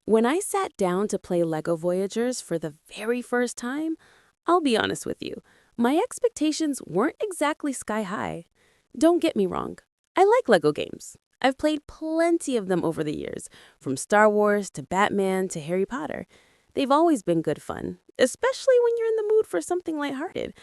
When I sat down to play LEGO Voyagers for the very first time, I'll be honest with you, my expectations weren't exactly sky high. Don't get me wrong, I like LEGO games. I've played plenty of them over the years, from Star Wars to Batman to Harry Potter. They've always been good fun, especially when you're in the mood for something lighthearted.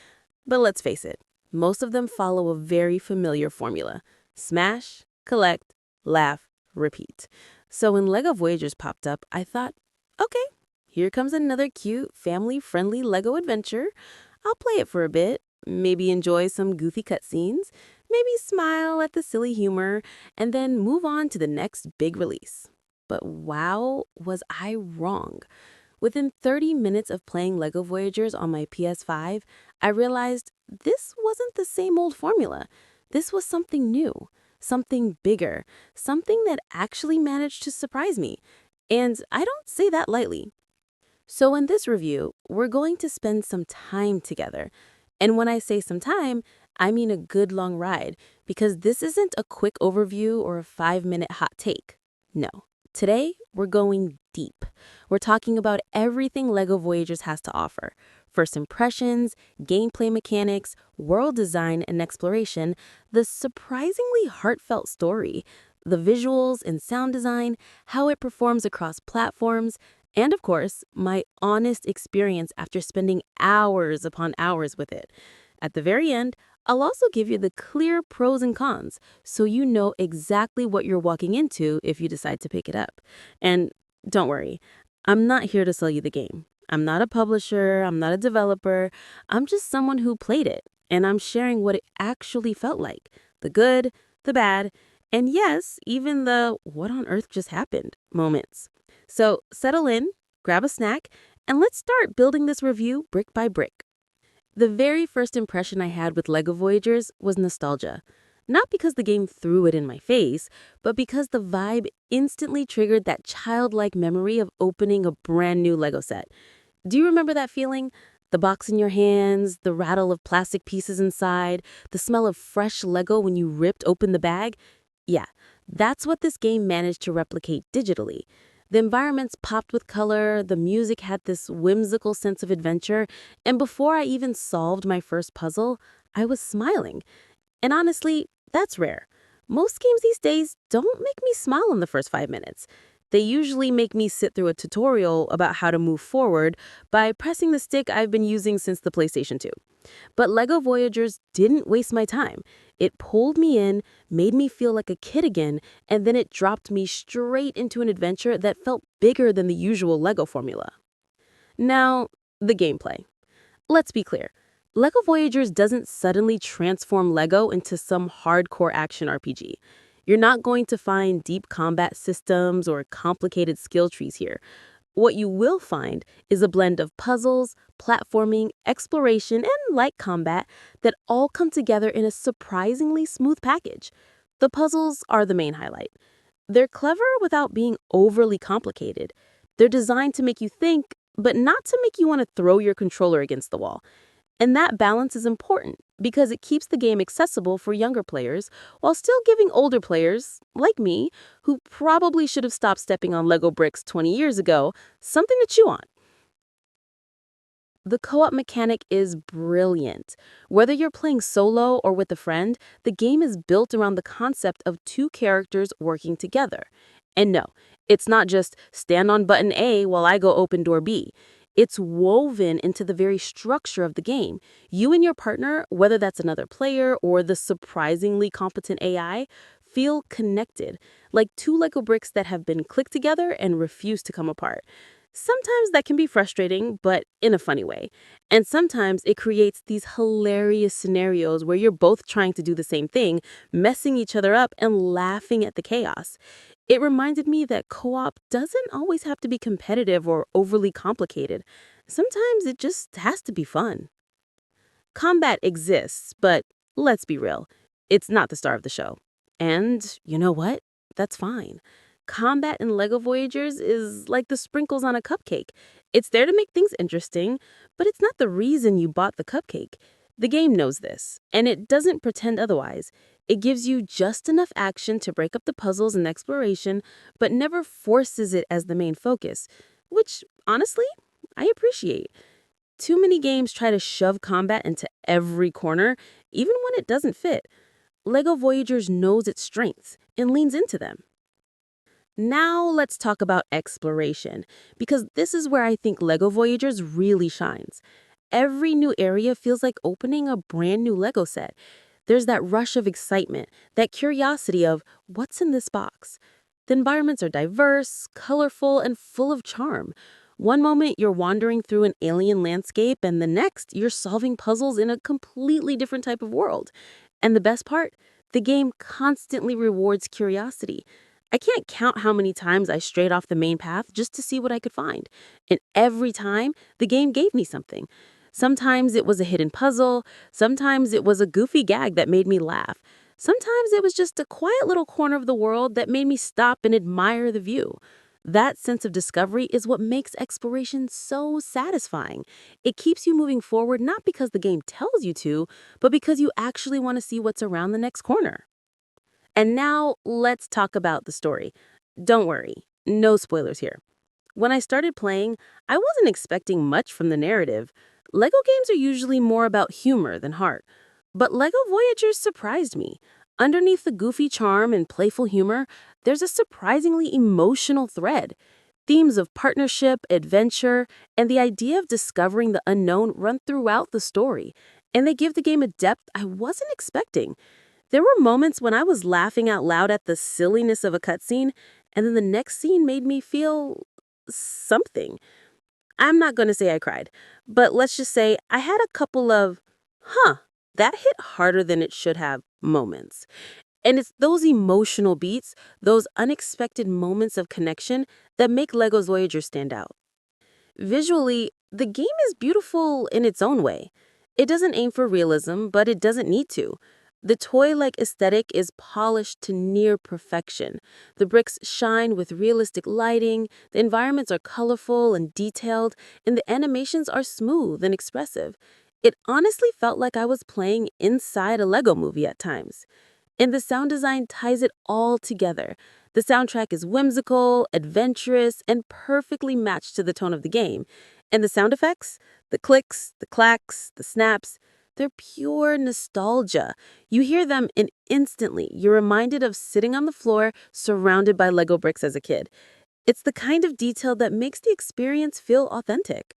But let's face it, most of them follow a very familiar formula: smash, collect, laugh, repeat. So when LEGO Voyagers popped up, I thought, okay, here comes another cute, family friendly LEGO adventure. I'll play it for a bit, maybe enjoy some goofy cutscenes, maybe smile at the silly humor, and then move on to the next big release. But wow, was I wrong. Within 30 minutes of playing LEGO Voyagers on my PS5, I realized this wasn't the same old formula. This was something new, something bigger, something that actually managed to surprise me. And I don't say that lightly. So in this review, we're going to spend some time together. And when I say some time, I mean a good long ride, because this isn't a quick overview or a 5-minute hot take. No. Today, we're going deep. We're talking about everything LEGO Voyagers has to offer. First impressions, gameplay mechanics, world design and exploration, the surprisingly heartfelt story, the visuals and sound design, how it performs across platforms, and of course, my honest experience after spending hours upon hours with it. At the very end, I'll also give you the clear pros and cons so you know exactly what you're walking into if you decide to pick it up. And don't worry, I'm not here to sell you the game. I'm not a publisher, I'm not a developer, I'm just someone who played it, and I'm sharing what it actually felt like: the good, the bad, and yes, even the what on earth just happened moments. So settle in, grab a snack, and let's start building this review brick by brick. The very first impression I had with LEGO Voyagers was nostalgia. Not because the game threw it in my face, but because the vibe instantly triggered that childlike memory of opening a brand new LEGO set. Do you remember that feeling? The box in your hands, the rattle of plastic pieces inside, the smell of fresh LEGO when you ripped open the bag? Yeah, that's what this game managed to replicate digitally. The environments popped with color, the music had this whimsical sense of adventure, and before I even solved my first puzzle, I was smiling. And honestly, that's rare. Most games these days don't make me smile in the first 5 minutes. They usually make me sit through a tutorial about how to move forward by pressing the stick I've been using since the PlayStation 2. But LEGO Voyagers didn't waste my time. It pulled me in, made me feel like a kid again, and then it dropped me straight into an adventure that felt bigger than the usual LEGO formula. Now, the gameplay. Let's be clear. LEGO Voyagers doesn't suddenly transform LEGO into some hardcore action RPG. You're not going to find deep combat systems or complicated skill trees here. What you will find is a blend of puzzles, platforming, exploration, and light combat that all come together in a surprisingly smooth package. The puzzles are the main highlight. They're clever without being overly complicated. They're designed to make you think, but not to make you want to throw your controller against the wall. And that balance is important because it keeps the game accessible for younger players while still giving older players, like me, who probably should have stopped stepping on Lego bricks 20 years ago, something to chew on. The co-op mechanic is brilliant. Whether you're playing solo or with a friend, the game is built around the concept of two characters working together. And no, it's not just stand on button A while I go open door B. It's woven into the very structure of the game. You and your partner, whether that's another player or the surprisingly competent AI, feel connected, like two Lego bricks that have been clicked together and refuse to come apart. Sometimes that can be frustrating, but in a funny way. And sometimes it creates these hilarious scenarios where you're both trying to do the same thing, messing each other up and laughing at the chaos. It reminded me that co-op doesn't always have to be competitive or overly complicated. Sometimes it just has to be fun. Combat exists, but let's be real, it's not the star of the show. And you know what? That's fine. Combat in LEGO Voyagers is like the sprinkles on a cupcake. It's there to make things interesting, but it's not the reason you bought the cupcake. The game knows this, and it doesn't pretend otherwise. It gives you just enough action to break up the puzzles and exploration, but never forces it as the main focus, which, honestly, I appreciate. Too many games try to shove combat into every corner, even when it doesn't fit. LEGO Voyagers knows its strengths and leans into them. Now let's talk about exploration, because this is where I think LEGO Voyagers really shines. Every new area feels like opening a brand new LEGO set. There's that rush of excitement, that curiosity of what's in this box. The environments are diverse, colorful, and full of charm. One moment you're wandering through an alien landscape, and the next you're solving puzzles in a completely different type of world. And the best part? The game constantly rewards curiosity. I can't count how many times I strayed off the main path just to see what I could find. And every time, the game gave me something. Sometimes it was a hidden puzzle, sometimes it was a goofy gag that made me laugh. Sometimes it was just a quiet little corner of the world that made me stop and admire the view. That sense of discovery is what makes exploration so satisfying. It keeps you moving forward not because the game tells you to, but because you actually want to see what's around the next corner. And now let's talk about the story. Don't worry, no spoilers here. When I started playing, I wasn't expecting much from the narrative. LEGO games are usually more about humor than heart. But LEGO Voyagers surprised me. Underneath the goofy charm and playful humor, there's a surprisingly emotional thread. Themes of partnership, adventure, and the idea of discovering the unknown run throughout the story, and they give the game a depth I wasn't expecting. There were moments when I was laughing out loud at the silliness of a cutscene, and then the next scene made me feel something. I'm not going to say I cried, but let's just say I had a couple of, huh, that hit harder than it should have moments. And it's those emotional beats, those unexpected moments of connection that make LEGO's Voyager stand out. Visually, the game is beautiful in its own way. It doesn't aim for realism, but it doesn't need to. The toy-like aesthetic is polished to near perfection. The bricks shine with realistic lighting, the environments are colorful and detailed, and the animations are smooth and expressive. It honestly felt like I was playing inside a Lego movie at times. And the sound design ties it all together. The soundtrack is whimsical, adventurous, and perfectly matched to the tone of the game. And the sound effects? The clicks, the clacks, the snaps, they're pure nostalgia. You hear them and instantly you're reminded of sitting on the floor surrounded by Lego bricks as a kid. It's the kind of detail that makes the experience feel authentic.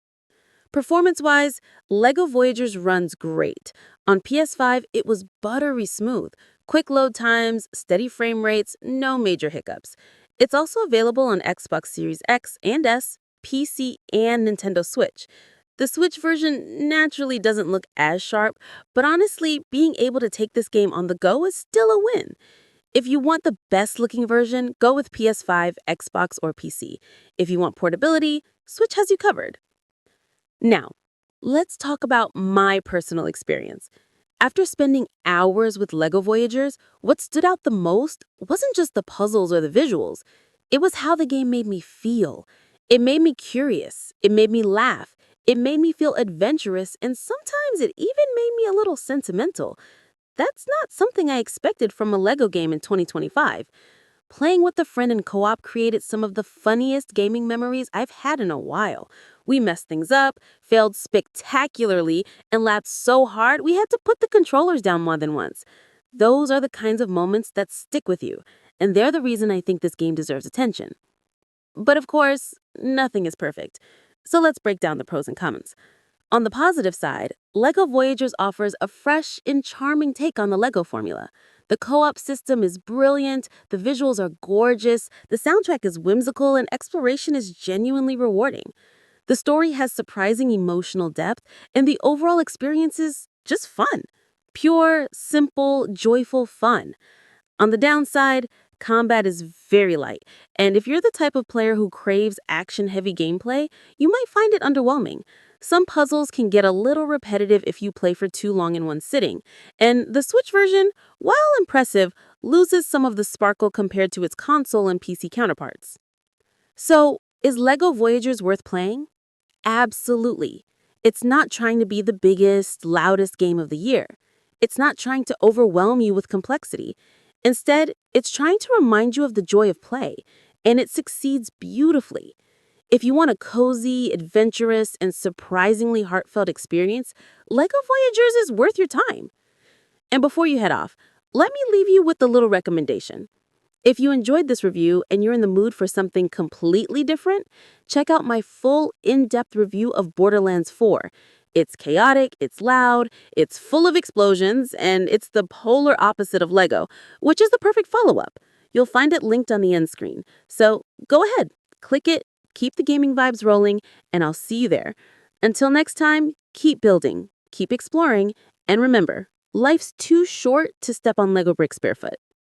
Performance-wise, LEGO Voyagers runs great. On PS5, it was buttery smooth. Quick load times, steady frame rates, no major hiccups. It's also available on Xbox Series X and S, PC, and Nintendo Switch. The Switch version naturally doesn't look as sharp, but honestly, being able to take this game on the go is still a win. If you want the best looking version, go with PS5, Xbox, or PC. If you want portability, Switch has you covered. Now, let's talk about my personal experience. After spending hours with LEGO Voyagers, what stood out the most wasn't just the puzzles or the visuals. It was how the game made me feel. It made me curious. It made me laugh. It made me feel adventurous, and sometimes it even made me a little sentimental. That's not something I expected from a LEGO game in 2025. Playing with a friend in co-op created some of the funniest gaming memories I've had in a while. We messed things up, failed spectacularly, and laughed so hard we had to put the controllers down more than once. Those are the kinds of moments that stick with you, and they're the reason I think this game deserves attention. But of course, nothing is perfect. So let's break down the pros and cons. On the positive side, LEGO Voyagers offers a fresh and charming take on the LEGO formula. The co-op system is brilliant, the visuals are gorgeous, the soundtrack is whimsical, and exploration is genuinely rewarding. The story has surprising emotional depth, and the overall experience is just fun. Pure, simple, joyful fun. On the downside, combat is very light, and if you're the type of player who craves action-heavy gameplay, you might find it underwhelming. Some puzzles can get a little repetitive if you play for too long in one sitting, and the Switch version, while impressive, loses some of the sparkle compared to its console and PC counterparts. So, is LEGO Voyagers worth playing? Absolutely. It's not trying to be the biggest, loudest game of the year. It's not trying to overwhelm you with complexity. Instead, it's trying to remind you of the joy of play, and it succeeds beautifully. If you want a cozy, adventurous, and surprisingly heartfelt experience, LEGO Voyagers is worth your time. And before you head off, let me leave you with a little recommendation. If you enjoyed this review and you're in the mood for something completely different, check out my full in-depth review of Borderlands 4. It's chaotic, it's loud, it's full of explosions, and it's the polar opposite of Lego, which is the perfect follow-up. You'll find it linked on the end screen. So go ahead, click it, keep the gaming vibes rolling, and I'll see you there. Until next time, keep building, keep exploring, and remember, life's too short to step on Lego bricks barefoot.